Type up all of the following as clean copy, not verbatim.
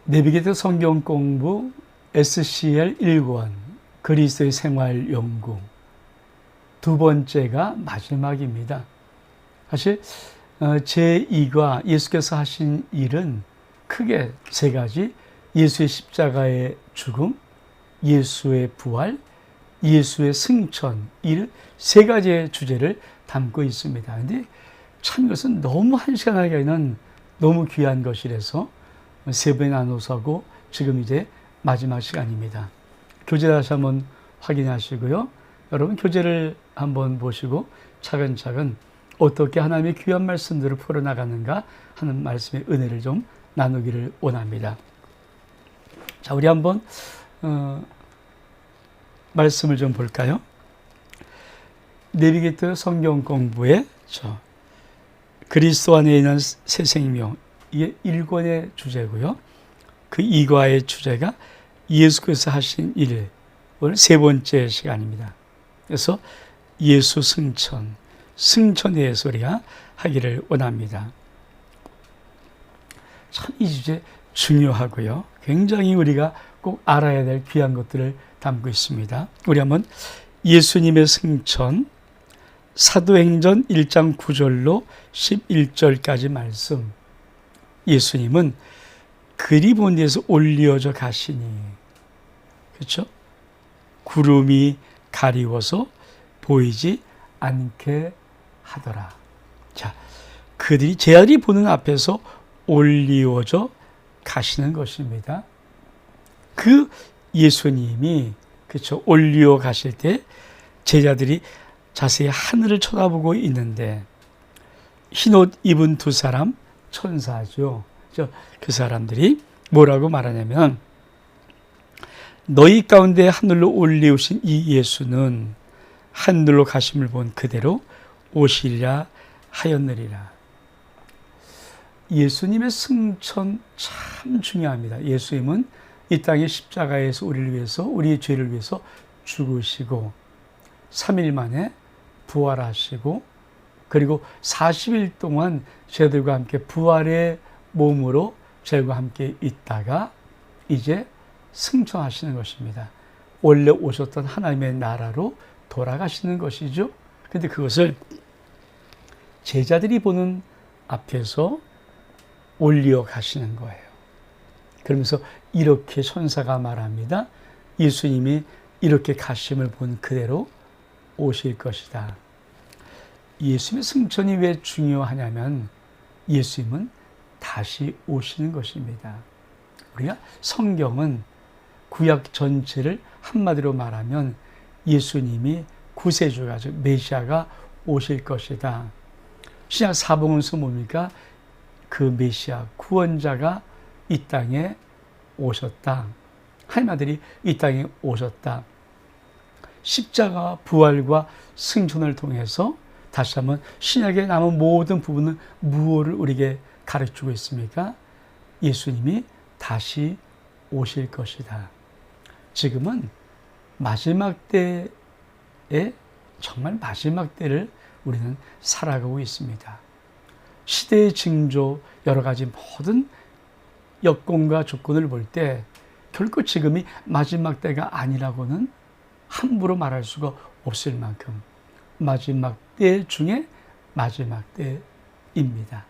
내비게이터 성경 공부 SCL 1권 그리스도의 생활 연구 두 번째가 마지막입니다. 사실 제2과 예수께서 하신 일은 크게 세 가지: 예수의 십자가의 죽음, 예수의 부활, 예수의 승천, 이 세 가지의 주제를 담고 있습니다. 그런데 참 이것은 너무 한 시간 하기에는 너무 귀한 것이라서 세 번에 나눠서 하고 지금 이제 마지막 시간입니다. 교재 다시 한번 확인하시고요. 여러분 교재를 한번 보시고 차근차근 어떻게 하나님의 귀한 말씀들을 풀어나가는가 하는 말씀의 은혜를 좀 나누기를 원합니다. 자, 우리 한번 말씀을 좀 볼까요? 내비게이터 성경 공부의 그리스도 안에 있는 새 생명, 이게 1권의 주제고요. 그 2과의 주제가 예수께서 하신 일, 오늘 세 번째 시간입니다. 그래서 예수 승천, 승천에 대해서 우리가 하기를 원합니다. 참 이 주제 중요하고요. 굉장히 우리가 꼭 알아야 될 귀한 것들을 담고 있습니다. 우리 한번 예수님의 승천, 사도행전 1장 9절로 11절까지 말씀. 예수님은 그리 본 데서 올려져 가시니, 그렇죠? 구름이 가리워서 보이지 않게 하더라. 자, 그들이 제자들이 보는 앞에서 올리워져 가시는 것입니다. 그 예수님이, 그렇죠, 올리워 가실 때 제자들이 자세히 하늘을 쳐다보고 있는데, 흰옷 입은 두 사람, 천사죠. 그 사람들이 뭐라고 말하냐면, 너희 가운데 하늘로 올리우신 이 예수는 하늘로 가심을 본 그대로 오시리라 하였느니라. 예수님의 승천 참 중요합니다. 예수님은 이 땅의 십자가에서 우리를 위해서, 우리의 죄를 위해서 죽으시고 3일 만에 부활하시고, 그리고 40일 동안 저희들과 함께 부활의 몸으로 저희와 함께 있다가 이제 승천하시는 것입니다. 원래 오셨던 하나님의 나라로 돌아가시는 것이죠. 그런데 그것을 제자들이 보는 앞에서 올려 가시는 거예요. 그러면서 이렇게 천사가 말합니다. 예수님이 이렇게 가심을 본 그대로 오실 것이다. 예수님의 승천이 왜 중요하냐면 예수님은 다시 오시는 것입니다. 우리가 성경은 구약 전체를 한마디로 말하면 예수님이 구세주가, 즉 메시아가 오실 것이다. 신약 사복음서 뭡니까? 그 메시아, 구원자가 이 땅에 오셨다. 하나님 아들이 이 땅에 오셨다. 십자가 부활과 승천을 통해서 다시 한번 신약에 남은 모든 부분은 무엇을 우리에게 가르치고 있습니까? 예수님이 다시 오실 것이다. 지금은 마지막 때에, 정말 마지막 때를 우리는 살아가고 있습니다. 시대의 징조, 여러 가지 모든 여건과 조건을 볼 때 결코 지금이 마지막 때가 아니라고는 함부로 말할 수가 없을 만큼 마지막 때 중에 마지막 때입니다.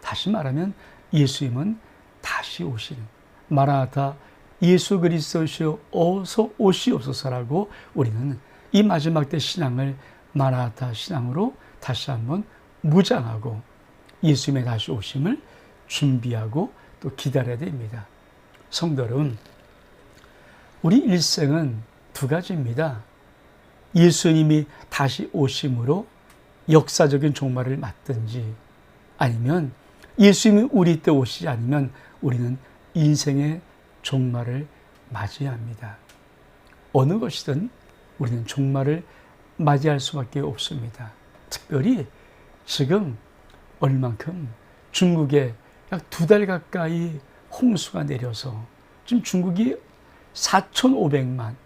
다시 말하면 예수님은 다시 오시는, 마라나타, 예수 그리스도시여 어서 오시옵소서라고 우리는 이 마지막 때 신앙을 마라나타 신앙으로 다시 한번 무장하고 예수님의 다시 오심을 준비하고 또 기다려야 됩니다. 성도 여러분, 우리 일생은 두 가지입니다. 예수님이 다시 오심으로 역사적인 종말을 맞든지, 아니면 예수님이 우리 때 오시지 않으면 우리는 인생의 종말을 맞이해야 합니다. 어느 것이든 우리는 종말을 맞이할 수밖에 없습니다. 특별히 지금 얼만큼 중국에 약 2달 가까이 홍수가 내려서 지금 중국이 4,500만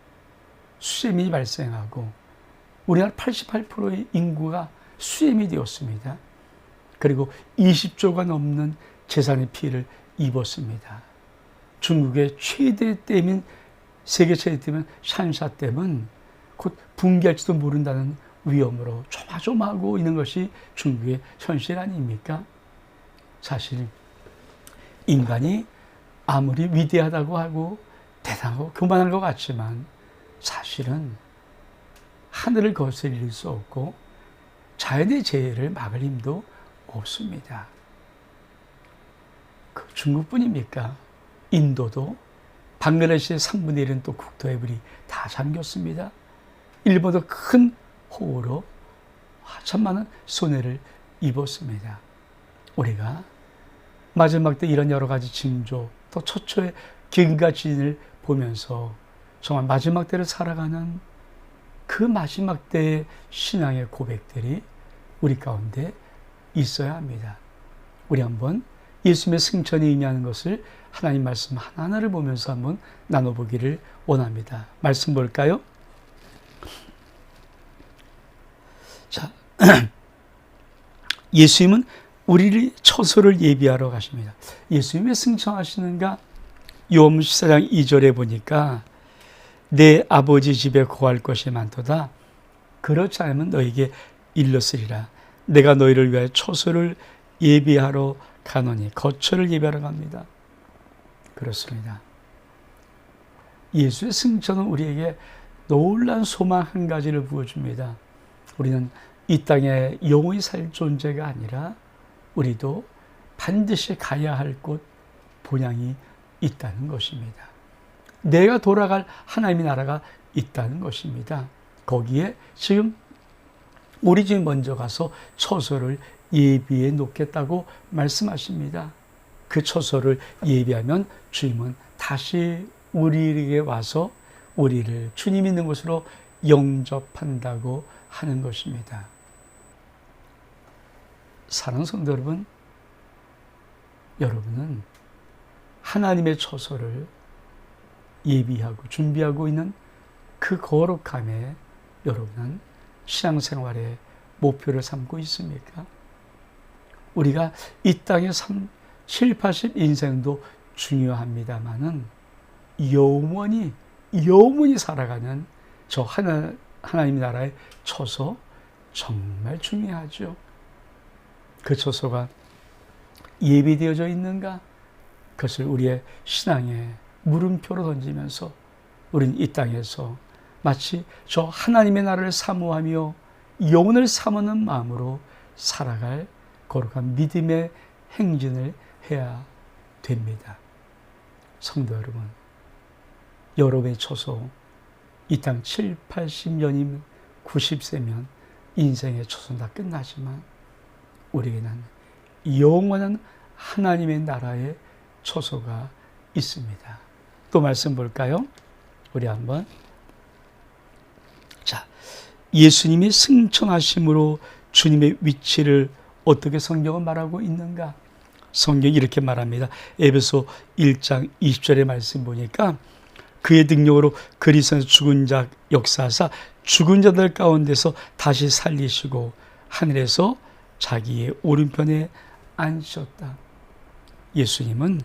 수재민이 발생하고 우리나라 88%의 인구가 수재민이 되었습니다. 그리고 20조가 넘는 재산의 피해를 입었습니다. 중국의 최대 댐인 세계 최대 댐인 샨샤댐은 곧 붕괴할지도 모른다는 위험으로 조마조마하고 있는 것이 중국의 현실 아닙니까? 사실 인간이 아무리 위대하다고 하고 대단하고 교만한 것 같지만 사실은 하늘을 거스릴 수 없고 자연의 재해를 막을 힘도 없습니다. 그 중국뿐입니까? 인도도 방글라데시의 3분의 1은 또 국토의 물이 다 잠겼습니다. 일본도 큰 호우로 참 많은 손해를 입었습니다. 우리가 마지막 때 이런 여러 가지 징조, 또 초초의 기근과 지진을 보면서 정말 마지막 때를 살아가는 그 마지막 때의 신앙의 고백들이 우리 가운데 있어야 합니다. 우리 한번 예수님의 승천이 의미하는 것을 하나님 말씀 하나하나를 보면서 한번 나눠보기를 원합니다. 말씀 볼까요? 자, 예수님은 우리를 처소를 예비하러 가십니다. 예수님이 왜 승천하시는가? 요한복음 14장 2절에 보니까 내 아버지 집에 거할 것이 많도다. 그렇지 않으면 너에게 일렀으리라. 내가 너희를 위하여 처소를 예비하러 가노니. 거처를 예비하러 갑니다. 그렇습니다. 예수의 승천은 우리에게 놀라운 소망 한 가지를 부어줍니다. 우리는 이 땅에 영원히 살 존재가 아니라 우리도 반드시 가야 할 곳, 본향이 있다는 것입니다. 내가 돌아갈 하나님의 나라가 있다는 것입니다. 거기에 지금 우리 집에 먼저 가서 처소를 예비해 놓겠다고 말씀하십니다. 그 처소를 예비하면 주님은 다시 우리에게 와서 우리를 주님 있는 곳으로 영접한다고 하는 것입니다. 사랑하는 성도 여러분, 여러분은 하나님의 처소를 예비하고 준비하고 있는 그 거룩함에 여러분은 신앙생활의 목표를 삼고 있습니까? 우리가 이 땅의 7, 80 인생도 중요합니다만은 영원히 살아가는 저 하나님 나라의 처소 정말 중요하죠. 그 처소가 예비되어져 있는가? 그것을 우리의 신앙의 물음표로 던지면서 우리는 이 땅에서 마치 저 하나님의 나라를 사모하며 영혼을 사모하는 마음으로 살아갈 거룩한 믿음의 행진을 해야 됩니다. 성도 여러분, 여러분의 처소, 이 땅 7, 80년이면 90세면 인생의 처소는 다 끝나지만 우리에게는 영원한 하나님의 나라의 처소가 있습니다. 또 말씀 볼까요? 우리 한번. 자, 예수님이 승천하심으로 주님의 위치를 어떻게 성경은 말하고 있는가? 성경이 이렇게 말합니다. 에베소 1장 20절의 말씀 보니까 그의 능력으로 그리스도에서 죽은 자 역사하사 죽은 자들 가운데서 다시 살리시고 하늘에서 자기의 오른편에 앉으셨다. 예수님은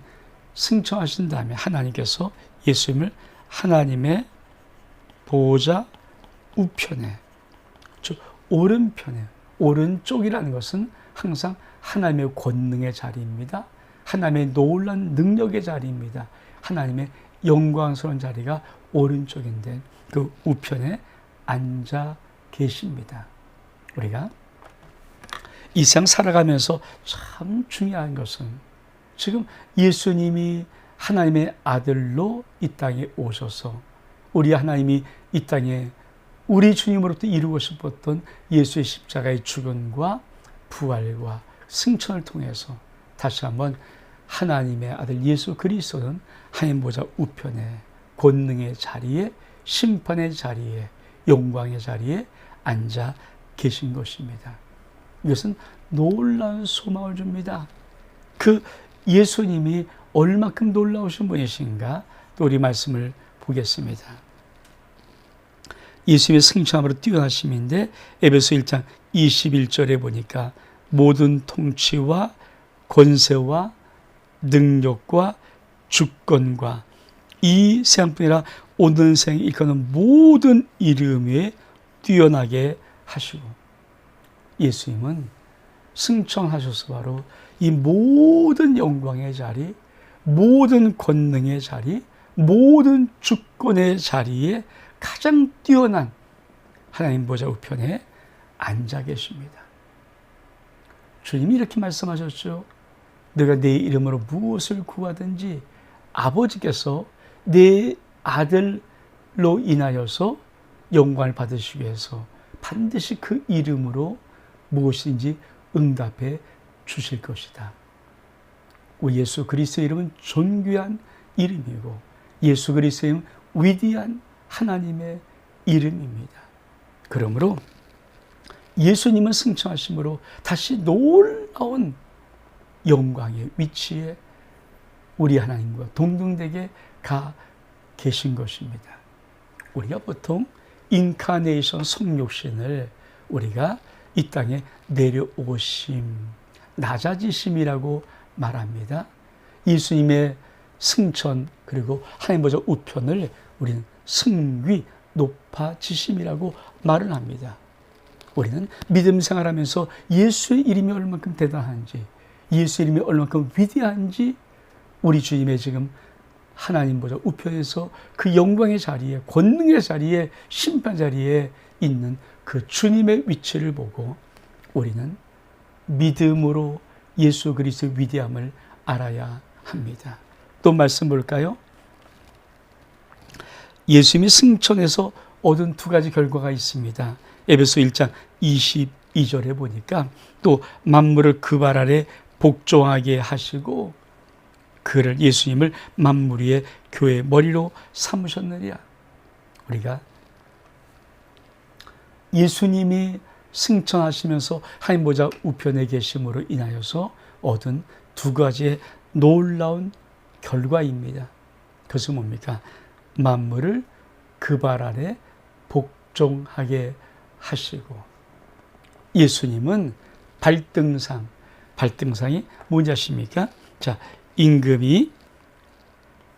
승천하신 다음에 하나님께서 예수님을 하나님의 보호자 우편에, 즉 오른편에, 오른쪽이라는 것은 항상 하나님의 권능의 자리입니다. 하나님의 놀라운 능력의 자리입니다. 하나님의 영광스러운 자리가 오른쪽인데 그 우편에 앉아 계십니다. 우리가 이 세상 살아가면서 참 중요한 것은 지금 예수님이 하나님의 아들로 이 땅에 오셔서 우리 하나님이 이 땅에 우리 주님으로부터 이루고 싶었던 예수의 십자가의 죽음과 부활과 승천을 통해서 다시 한번 하나님의 아들 예수 그리스도는 하나님 보좌 우편에 권능의 자리에 심판의 자리에 영광의 자리에 앉아 계신 것입니다. 이것은 놀라운 소망을 줍니다. 그 예수님이 얼마큼 놀라우신 분이신가? 또 우리 말씀을 보겠습니다. 예수님의 승천함으로 뛰어나심인데 에베소 1장 21절에 보니까 모든 통치와 권세와 능력과 주권과 이 세상뿐 아니라 오는 생에 일컫는 모든 이름 위에 뛰어나게 하시고, 예수님은 승천하셔서 바로 이 모든 영광의 자리, 모든 권능의 자리, 모든 주권의 자리에 가장 뛰어난 하나님 보좌 우편에 앉아 계십니다. 주님이 이렇게 말씀하셨죠. 내가 내 이름으로 무엇을 구하든지 아버지께서 내 아들로 인하여서 영광을 받으시기 위해서 반드시 그 이름으로 무엇인지 응답해 주실 것이다. 우리 예수 그리스도의 이름은 존귀한 이름이고, 예수 그리스도의 이름은 위대한 하나님의 이름입니다. 그러므로 예수님은 승천하심으로 다시 놀라운 영광의 위치에 우리 하나님과 동등되게 가 계신 것입니다. 우리가 보통 인카네이션 성육신을 우리가 이 땅에 내려오심, 낮아지심이라고 말합니다. 예수님의 승천 그리고 하나님 보좌 우편을 우리는 승위, 높아지심이라고 말을 합니다. 우리는 믿음 생활하면서 예수의 이름이 얼만큼 대단한지, 예수의 이름이 얼만큼 위대한지 우리 주님의 지금 하나님 보좌 우편에서 그 영광의 자리에, 권능의 자리에, 심판 자리에 있는 그 주님의 위치를 보고 우리는 믿음으로 예수 그리스도의 위대함을 알아야 합니다. 또 말씀 볼까요? 예수님이 승천해서 얻은 두 가지 결과가 있습니다. 에베소 1장 22절에 보니까 또 만물을 그 발 아래 복종하게 하시고 그를, 예수님을 만물 위에 교회의 머리로 삼으셨느니라. 우리가 예수님이 승천하시면서 하나님 보좌 우편에 계심으로 인하여서 얻은 두 가지의 놀라운 결과입니다. 그것은 뭡니까? 만물을 그 발 아래 복종하게 하시고, 예수님은 발등상이 뭔지 아십니까? 자, 임금이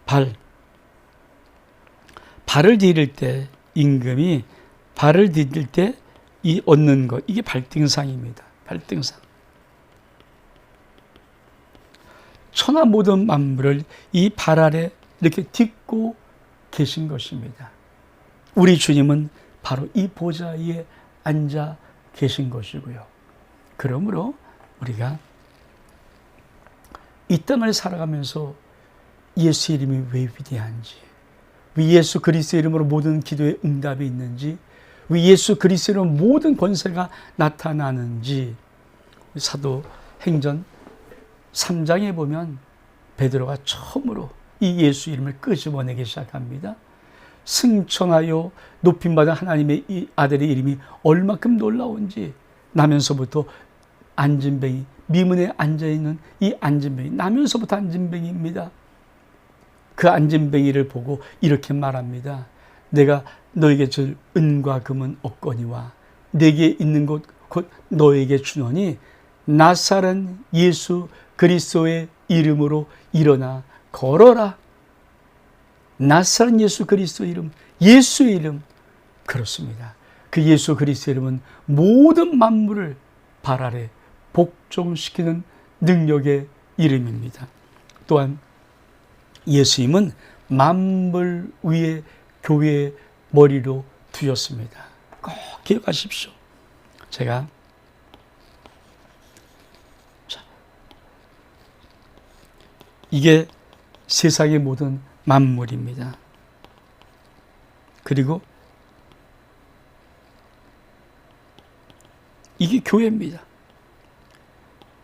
발을 디딜 때, 임금이 발을 디딜 때 이 얻는 것, 이게 발등상입니다. 발등상. 천하 모든 만물을 이 발 아래 이렇게 딛고 계신 것입니다. 우리 주님은 바로 이 보좌 위에 앉아 계신 것이고요. 그러므로 우리가 이 땅을 살아가면서 예수 이름이 왜 위대한지, 왜 예수 그리스도의 이름으로 모든 기도에 응답이 있는지, 왜 예수 그리스도의 이름으로 모든 권세가 나타나는지, 사도행전 3장에 보면 베드로가 처음으로 이 예수 이름을 끄집어내기 시작합니다. 승천하여 높임받은 하나님의 이 아들의 이름이 얼마큼 놀라운지, 나면서부터 안진뱅이, 미문에 앉아있는 이 안진뱅이, 나면서부터 안진뱅이입니다. 그 안진뱅이를 보고 이렇게 말합니다. 내가 너에게 줄 은과 금은 없거니와 내게 있는 것 곧 너에게 주노니 나사렛 예수 그리스도의 이름으로 일어나 걸어라. 나사렛 예수 그리스도의 이름, 예수의 이름. 그렇습니다. 그 예수 그리스도의 이름은 모든 만물을 발 아래 복종시키는 능력의 이름입니다. 또한 예수님은 만물 위에 교회의 머리로 두셨습니다. 꼭 기억하십시오. 이게 세상의 모든 만물입니다. 그리고 이게 교회입니다.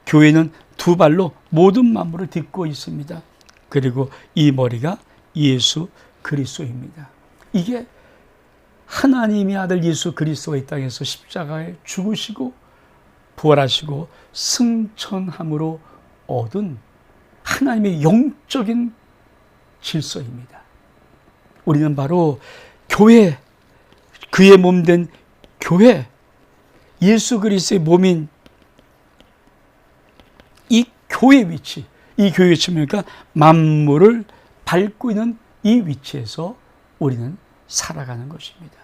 교회는 두 발로 모든 만물을 딛고 있습니다. 그리고 이 머리가 예수 그리스도입니다. 이게 하나님의 아들 예수 그리스도가 이 땅에서 십자가에 죽으시고 부활하시고 승천함으로 얻은 하나님의 영적인 질서입니다. 우리는 바로 교회, 그의 몸된 교회, 예수 그리스도의 몸인 이 교회의 위치, 이 교회의 위치입니까? 만물을 밟고 있는 이 위치에서 우리는 살아가는 것입니다.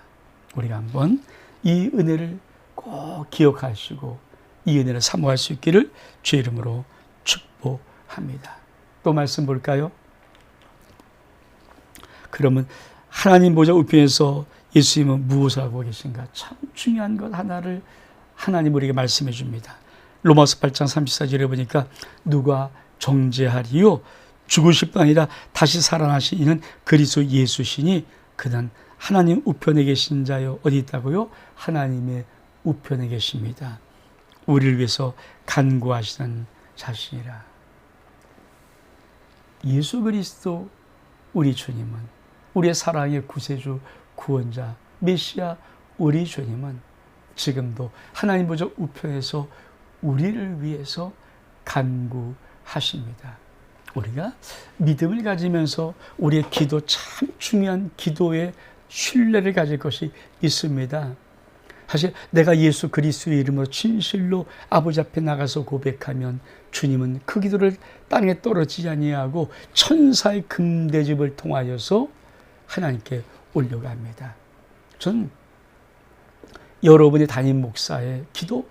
우리가 한번 이 은혜를 꼭 기억하시고 이 은혜를 사모할 수 있기를 주의 이름으로 축복합니다. 또 말씀 볼까요? 그러면 하나님 보좌 우편에서 예수님은 무엇을 하고 계신가? 참 중요한 것 하나를 하나님 우리에게 말씀해 줍니다. 로마서 8장 34절에 보니까 누가 정죄하리요? 죽으실 뿐 아니라 다시 살아나신 이는 그리스도 예수시니 그는 하나님 우편에 계신 자요. 어디 있다고요? 하나님의 우편에 계십니다. 우리를 위해서 간구하시는 자신이라. 예수 그리스도 우리 주님은, 우리의 사랑의 구세주, 구원자, 메시아 우리 주님은 지금도 하나님 보좌 우편에서 우리를 위해서 간구하십니다. 우리가 믿음을 가지면서 우리의 기도, 참 중요한 기도의 신뢰를 가질 것이 있습니다. 사실 내가 예수 그리스도의 이름으로 진실로 아버지 앞에 나가서 고백하면 주님은 그 기도를 땅에 떨어지지 아니하고 천사의 금대접을 통하여서 하나님께 올려갑니다. 전 여러분의 담임 목사의 기도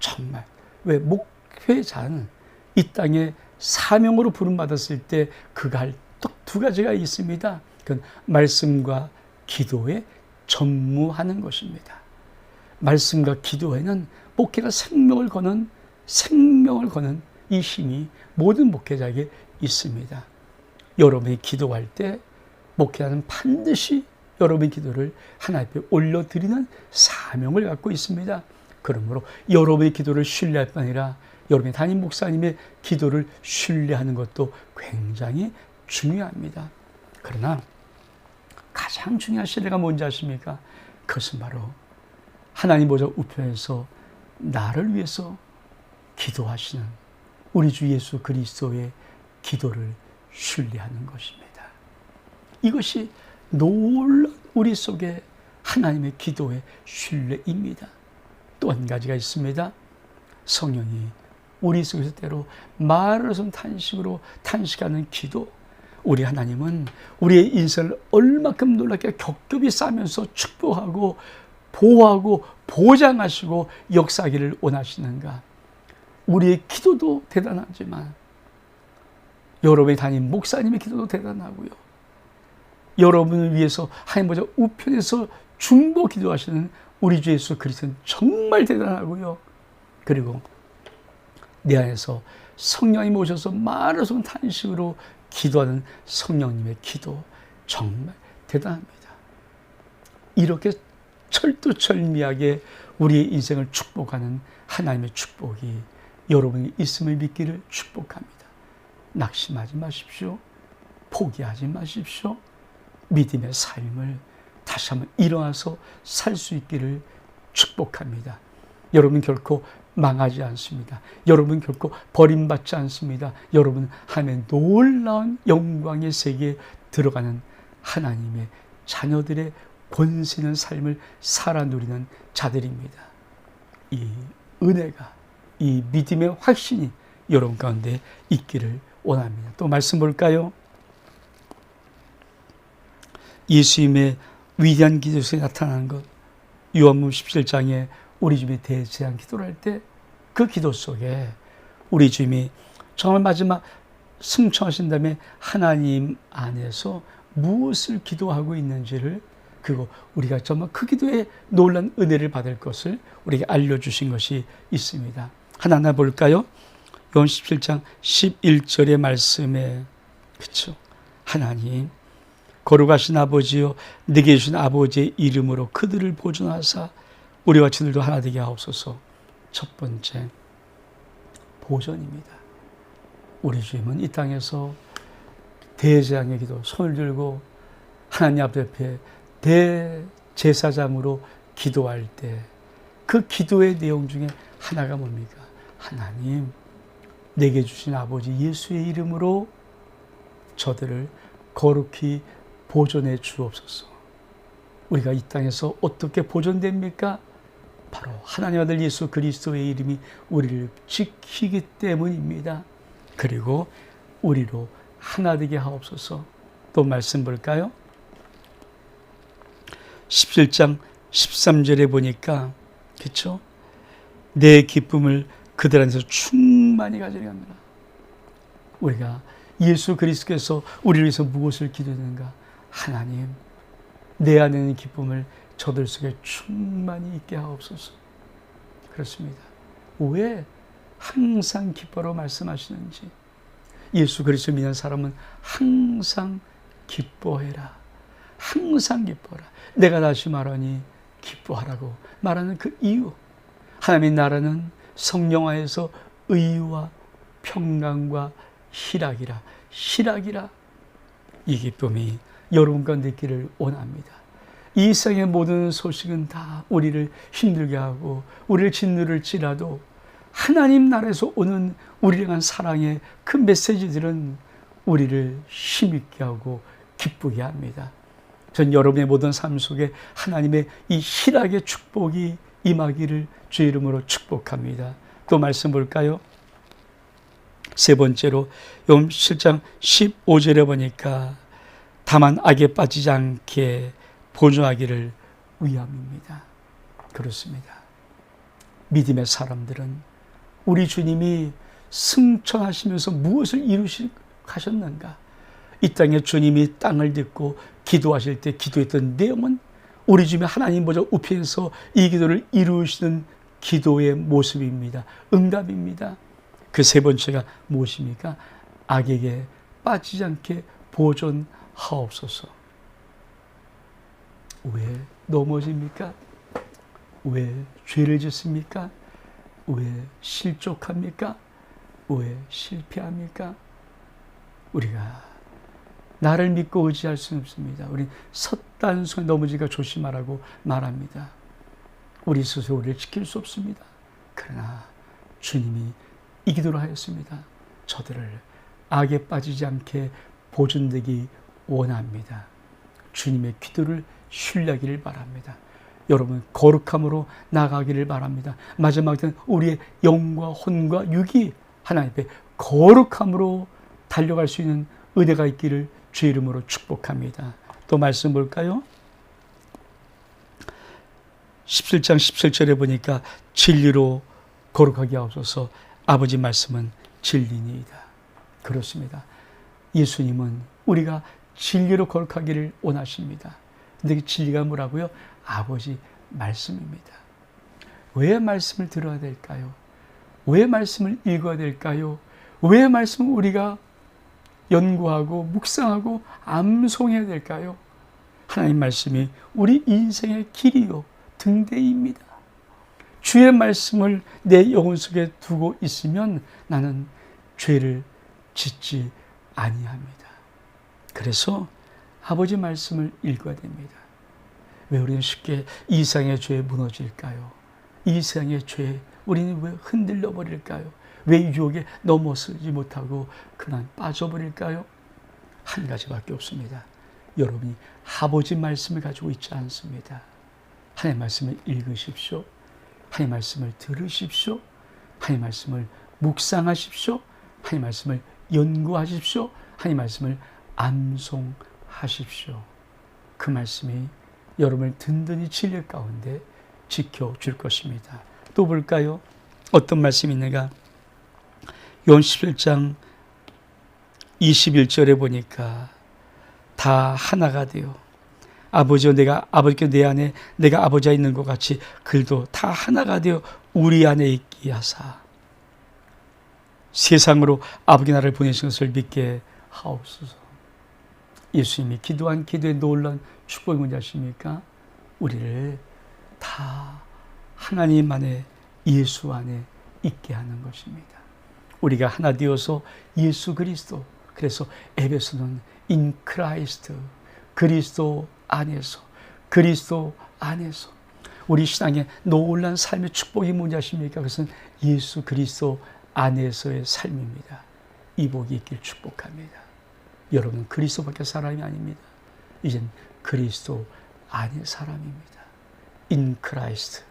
정말, 왜 목회자는 이 땅에 사명으로 부름받았을 때 그가 할 딱 두 가지가 있습니다. 그건 말씀과 기도에 전무하는 것입니다. 말씀과 기도에는 목회가 생명을 거는 이 힘이 모든 목회자에게 있습니다. 여러분이 기도할 때 목회자는 반드시 여러분의 기도를 하나님 앞에 올려드리는 사명을 갖고 있습니다. 그러므로 여러분의 기도를 신뢰할 뿐 아니라 여러분의 담임 목사님의 기도를 신뢰하는 것도 굉장히 중요합니다. 그러나 가장 중요한 신뢰가 뭔지 아십니까? 그것은 바로 하나님 보좌 우편에서 나를 위해서 기도하시는 우리 주 예수 그리스도의 기도를 신뢰하는 것입니다. 이것이 놀라운 우리 속에 하나님의 기도의 신뢰입니다. 또 한 가지가 있습니다. 성령이 우리 속에서 때로 말로선 탄식으로 탄식하는 기도. 우리 하나님은 우리의 인생을 얼마큼 놀랍게 겹겹이 싸면서 축복하고 보호하고 보장하시고 역사하기를 원하시는가. 우리의 기도도 대단하지만 여러분의 담임 목사님의 기도도 대단하고요. 여러분을 위해서 하나님 보좌 우편에서 중보 기도하시는 우리 주 예수 그리스도는 정말 대단하고요. 그리고 내 안에서 성령님 오셔서 말로선 탄식으로 기도하는 성령님의 기도 정말 대단합니다. 이렇게 철두철미하게 우리의 인생을 축복하는 하나님의 축복이 여러분이 있음을 믿기를 축복합니다. 낙심하지 마십시오. 포기하지 마십시오. 믿음의 삶을 다시 한번 일어나서 살 수 있기를 축복합니다. 여러분 결코 망하지 않습니다. 여러분 결코 버림받지 않습니다. 여러분 하나님의 놀라운 영광의 세계에 들어가는 하나님의 자녀들의 권세 있는 삶을 살아 누리는 자들입니다. 이 은혜가, 이 믿음의 확신이 여러분 가운데 있기를 원합니다. 또 말씀 볼까요? 예수님의 위대한 기도 속에 나타나는 것, 요한복음 17장에 우리 주님이 대제한 기도를 할 때 그 기도 속에 우리 주님이 정말 마지막 승천하신 다음에 하나님 안에서 무엇을 기도하고 있는지를, 그리고 우리가 정말 그 기도에 놀란 은혜를 받을 것을 우리에게 알려주신 것이 있습니다. 하나하나 볼까요? 요한 17장 11절의 말씀에, 그렇죠? 하나님 거룩하신 아버지여, 내게 주신 아버지의 이름으로 그들을 보존하사 우리와 친들도 하나 되게 하옵소서. 첫 번째 보존입니다. 우리 주님은 이 땅에서 대제사장의 기도, 손을 들고 하나님 앞에 대제사장으로 기도할 때 그 기도의 내용 중에 하나가 뭡니까? 하나님, 내게 주신 아버지 예수의 이름으로 저들을 거룩히 보존해 주옵소서. 우리가 이 땅에서 어떻게 보존됩니까? 바로 하나님 아들 예수 그리스도의 이름이 우리를 지키기 때문입니다. 그리고 우리로 하나 되게 하옵소서. 또 말씀 볼까요? 17장 13절에 보니까 그렇죠? 내 기쁨을 그들 안에서 충만히 가지려 합니다. 우리가 예수 그리스도께서 우리를 위해서 무엇을 기도했는가? 하나님, 내 안에 있는 기쁨을 저들 속에 충만히 있게 하옵소서. 그렇습니다. 왜 항상 기뻐라고 말씀하시는지. 예수 그리스도 믿는 사람은 항상 기뻐해라. 항상 기뻐라. 내가 다시 말하니 기뻐하라고 말하는 그 이유. 하나님의 나라는 성령하에서 의와 평강과 희락이라. 희락이라. 이 기쁨이 여러분 가운데 있기를 원합니다. 이 세상의 모든 소식은 다 우리를 힘들게 하고 우리를 짓누를지라도 하나님 나라에서 오는 우리를 향한 사랑의 그 메시지들은 우리를 힘있게 하고 기쁘게 합니다. 전 여러분의 모든 삶 속에 하나님의 이 희락의 축복이 임하기를 주의 이름으로 축복합니다. 또 말씀 볼까요? 세 번째로 요 7장 15절에 보니까 다만 악에 빠지지 않게 보존하기를 위함입니다. 그렇습니다. 믿음의 사람들은 우리 주님이 승천하시면서 무엇을 이루시셨는가? 이 땅에 주님이 땅을 딛고 기도하실 때 기도했던 내용은 우리 주님의 하나님 보좌 우편에서 이 기도를 이루시는 기도의 모습입니다. 응답입니다. 그 세 번째가 무엇입니까? 악에게 빠지지 않게 보존하옵소서. 왜 넘어집니까? 왜 죄를 짓습니까? 왜 실족합니까? 왜 실패합니까? 우리가 나를 믿고 의지할 수는 없습니다. 우리 섰다는 순간 넘어지기가 조심하라고 말합니다. 우리 스스로 우리를 지킬 수 없습니다. 그러나 주님이 이 기도를 하였습니다. 저들을 악에 빠지지 않게 보존되기 원합니다. 주님의 기도를 신뢰하기를 바랍니다. 여러분 거룩함으로 나가기를 바랍니다. 마지막에는 우리의 영과 혼과 육이 하나님 앞에 거룩함으로 달려갈 수 있는 은혜가 있기를 주의 이름으로 축복합니다. 또 말씀 볼까요? 17장 17절에 보니까 진리로 거룩하게 하옵소서. 아버지 말씀은 진리니이다. 그렇습니다. 예수님은 우리가 진리로 거룩하기를 원하십니다. 근데 그 진리가 뭐라고요? 아버지 말씀입니다. 왜 말씀을 들어야 될까요? 왜 말씀을 읽어야 될까요? 왜 말씀을 우리가 연구하고 묵상하고 암송해야 될까요? 하나님 말씀이 우리 인생의 길이요 등대입니다. 주의 말씀을 내 영혼 속에 두고 있으면 나는 죄를 짓지 아니합니다. 그래서 아버지 말씀을 읽어야 됩니다. 왜 우리는 쉽게 이 세상의 죄에 무너질까요? 이 세상의 죄에 우리는 왜 흔들려 버릴까요? 왜 유혹에 넘어서지 못하고 그냥 빠져버릴까요? 한 가지밖에 없습니다. 여러분이 아버지 말씀을 가지고 있지 않습니다. 하나님의 말씀을 읽으십시오. 하나님의 말씀을 들으십시오. 하나님의 말씀을 묵상하십시오. 하나님의 말씀을 연구하십시오. 하나님의 말씀을 암송하십시오. 그 말씀이 여러분을 든든히 진리 가운데 지켜줄 것입니다. 또 볼까요? 어떤 말씀이 있는가? 요한 11장 21절에 보니까 다 하나가 되어 아버지와 내가 아버지께 내 안에 내가 아버지와 있는 것 같이 그들도 다 하나가 되어 우리 안에 있게 하사 세상으로 아버지 나를 보내신 것을 믿게 하옵소서. 예수님이 기도한 기도에 놀라운 축복이 뭔지 아십니까? 우리를 다 하나님 안에 예수 안에 있게 하는 것입니다. 우리가 하나 되어서 예수 그리스도, 그래서 에베소는 in Christ, 그리스도 안에서, 그리스도 안에서 우리 신앙의 놀라운 삶의 축복이 뭔지 아십니까? 그것은 예수 그리스도 안에서의 삶입니다. 이 복이 있길 축복합니다. 여러분은 그리스도 밖에 사람이 아닙니다. 이젠 그리스도 안의 사람입니다. In Christ,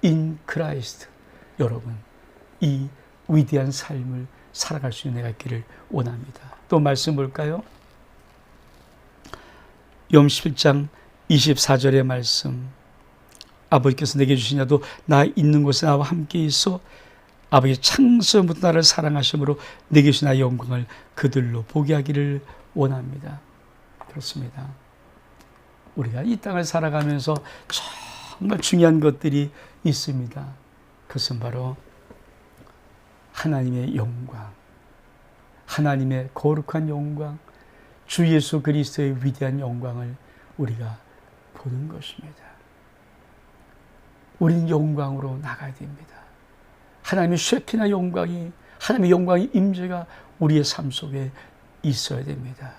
in Christ. 여러분 이 위대한 삶을 살아갈 수 있는 내가 있기를 원합니다. 또 말씀 볼까요? 욥 17장 24절의 말씀, 아버지께서 내게 주신 자도 나 있는 곳에 나와 함께 있어 아버지 창세부터 나를 사랑하심으로 내게 주신 나의 영광을 그들로 보게 하기를 원합니다. 그렇습니다. 우리가 이 땅을 살아가면서 정말 중요한 것들이 있습니다. 그것은 바로 하나님의 영광, 하나님의 거룩한 영광, 주 예수 그리스도의 위대한 영광을 우리가 보는 것입니다. 우리는 영광으로 나가야 됩니다. 하나님의 쉐키나 영광이, 하나님의 영광의 임재가 우리의 삶 속에 있어야 됩니다.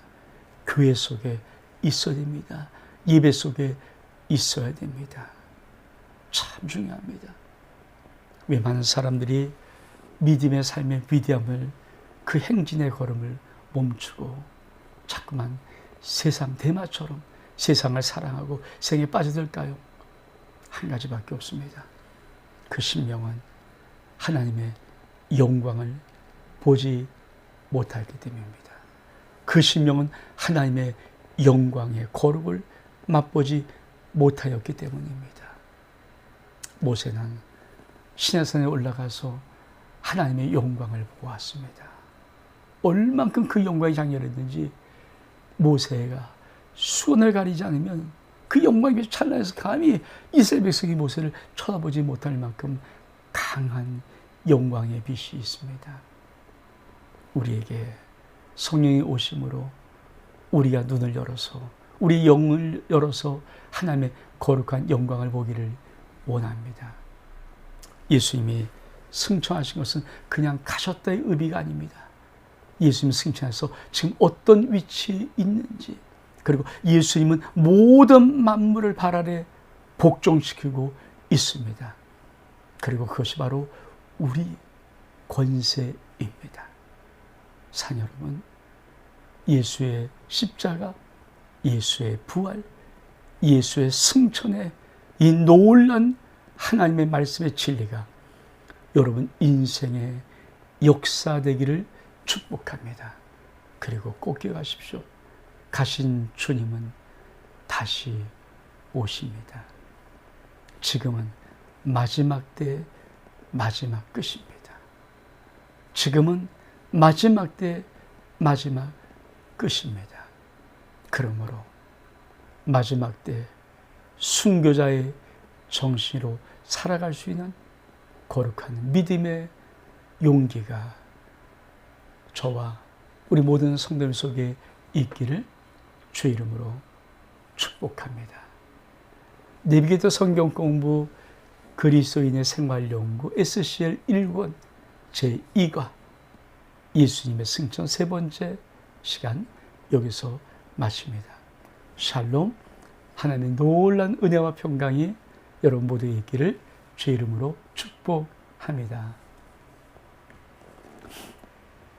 교회 속에 있어야 됩니다. 예배 속에 있어야 됩니다. 참 중요합니다. 왜 많은 사람들이 믿음의 삶의 위대함을, 그 행진의 걸음을 멈추고 자꾸만 세상 대마처럼 세상을 사랑하고 생에 빠져들까요? 한 가지밖에 없습니다. 그 심령은 하나님의 영광을 보지 못하기 때문입니다. 그 심령은 하나님의 영광의 거룩을 맛보지 못하였기 때문입니다. 모세는 시내산에 올라가서 하나님의 영광을 보았습니다. 얼만큼 그 영광이 장렬했는지 모세가 수건을 가리지 않으면 그 영광이 찬란해서 감히 이스라엘 백성이 모세를 쳐다보지 못할 만큼 강한 영광의 빛이 있습니다. 우리에게 성령의 오심으로 우리가 눈을 열어서, 우리 영을 열어서 하나님의 거룩한 영광을 보기를 원합니다. 예수님이 승천하신 것은 그냥 가셨다의 의미가 아닙니다. 예수님 승천해서 지금 어떤 위치에 있는지, 그리고 예수님은 모든 만물을 발 아래 복종시키고 있습니다. 그리고 그것이 바로 우리 권세입니다. 사랑 여러분, 예수의 십자가, 예수의 부활, 예수의 승천의 이 놀라운 하나님의 말씀의 진리가 여러분 인생의 역사되기를 축복합니다. 그리고 꼭 기억하십시오. 가신 주님은 다시 오십니다. 지금은 마지막 때 마지막 끝입니다. 지금은 마지막 때 마지막 끝입니다. 그러므로 마지막 때 순교자의 정신으로 살아갈 수 있는 거룩한 믿음의 용기가 저와 우리 모든 성도들 속에 있기를 주의 이름으로 축복합니다. 내비게이터 성경 공부 그리스도인의 생활 연구 SCL 1권 제2과 예수님의 승천 세 번째 시간 여기서 마칩니다. 샬롬, 하나님의 놀라운 은혜와 평강이 여러분 모두에 있기를 주의 이름으로 축복합니다.